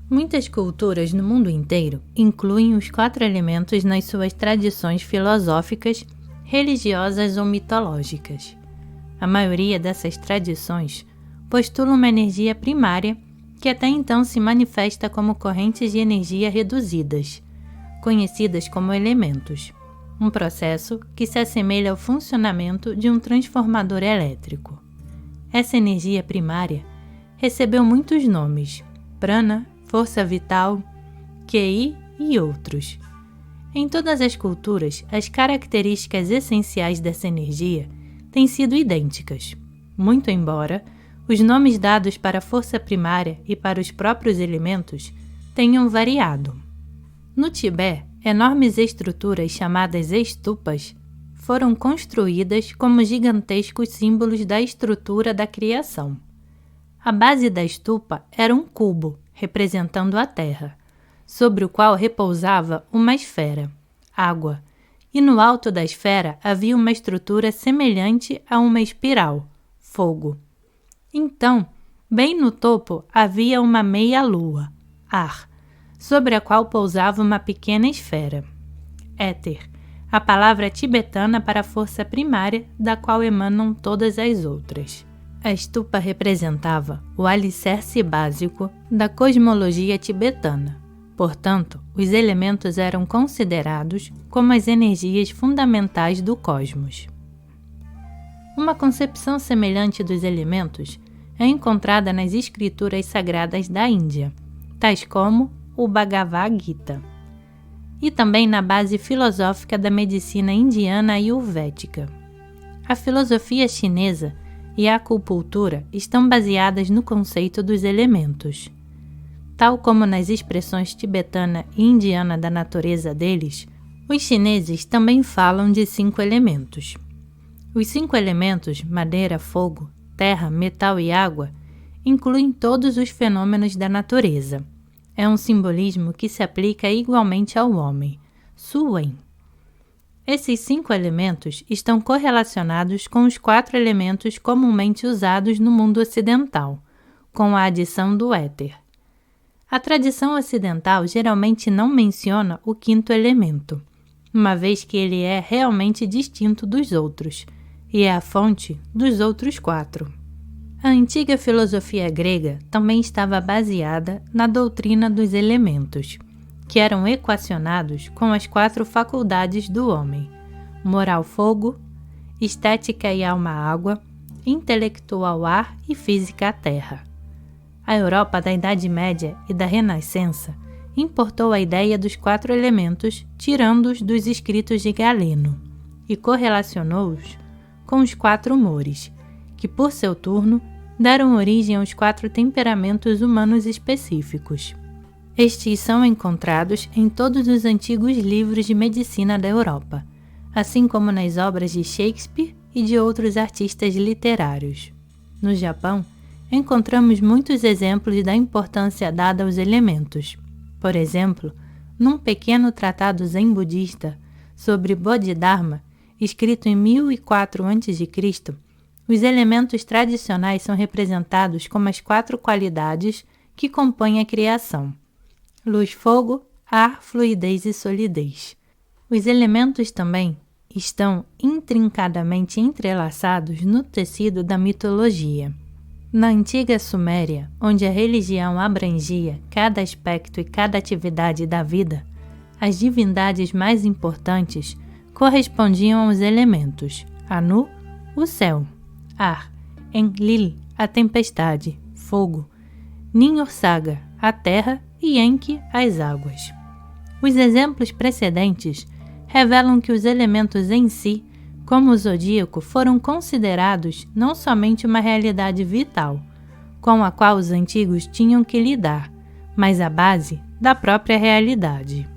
Muitas culturas no mundo inteiro incluem os 4 elementos nas suas tradições filosóficas, religiosas ou mitológicas. A maioria dessas tradições postula uma energia primária que até então se manifesta como correntes de energia reduzidas, conhecidas como elementos, um processo que se assemelha ao funcionamento de um transformador elétrico. Essa energia primária recebeu muitos nomes: prana, força vital, Ki e outros. Em todas as culturas, as características essenciais dessa energia têm sido idênticas, muito embora os nomes dados para a força primária e para os próprios elementos tenham variado. No Tibete, enormes estruturas chamadas estupas foram construídas como gigantescos símbolos da estrutura da criação. A base da estupa era um cubo, representando a terra, sobre o qual repousava uma esfera, água, e no alto da esfera havia uma estrutura semelhante a uma espiral, fogo. Então, bem no topo havia uma meia-lua, ar, sobre a qual pousava uma pequena esfera, éter, a palavra tibetana para a força primária da qual emanam todas as outras. A estupa representava o alicerce básico da cosmologia tibetana. Portanto, os elementos eram considerados como as energias fundamentais do cosmos. Uma concepção semelhante dos elementos é encontrada nas escrituras sagradas da Índia, tais como o Bhagavad Gita, e também na base filosófica da medicina indiana ayurvédica. A filosofia chinesa e a acupuntura estão baseadas no conceito dos elementos. Tal como nas expressões tibetana e indiana da natureza deles, os chineses também falam de 5 elementos. Os 5 elementos, madeira, fogo, terra, metal e água, incluem todos os fenômenos da natureza. É um simbolismo que se aplica igualmente ao homem, Suwen. Esses 5 elementos estão correlacionados com os 4 elementos comumente usados no mundo ocidental, com a adição do éter. A tradição ocidental geralmente não menciona o 5º elemento, uma vez que ele é realmente distinto dos outros, e é a fonte dos outros 4. A antiga filosofia grega também estava baseada na doutrina dos elementos, que eram equacionados com as 4 faculdades do homem: moral fogo, estética e alma água, intelectual ar e física terra. A Europa da Idade Média e da Renascença importou a ideia dos 4 elementos, tirando-os dos escritos de Galeno, e correlacionou-os com os 4 humores, que por seu turno deram origem aos 4 temperamentos humanos específicos. Estes são encontrados em todos os antigos livros de medicina da Europa, assim como nas obras de Shakespeare e de outros artistas literários. No Japão, encontramos muitos exemplos da importância dada aos elementos. Por exemplo, num pequeno tratado zen budista sobre Bodhidharma, escrito em 1004 a.C., os elementos tradicionais são representados como as 4 qualidades que compõem a criação: luz, fogo, ar, fluidez e solidez. Os elementos também estão intrincadamente entrelaçados no tecido da mitologia. Na antiga Suméria, onde a religião abrangia cada aspecto e cada atividade da vida, as divindades mais importantes correspondiam aos elementos: Anu, o céu; ar, Enlil, a tempestade; fogo, Ninhursag, a terra; e Enki, as águas. Os exemplos precedentes revelam que os elementos em si, como o zodíaco, foram considerados não somente uma realidade vital, com a qual os antigos tinham que lidar, mas a base da própria realidade.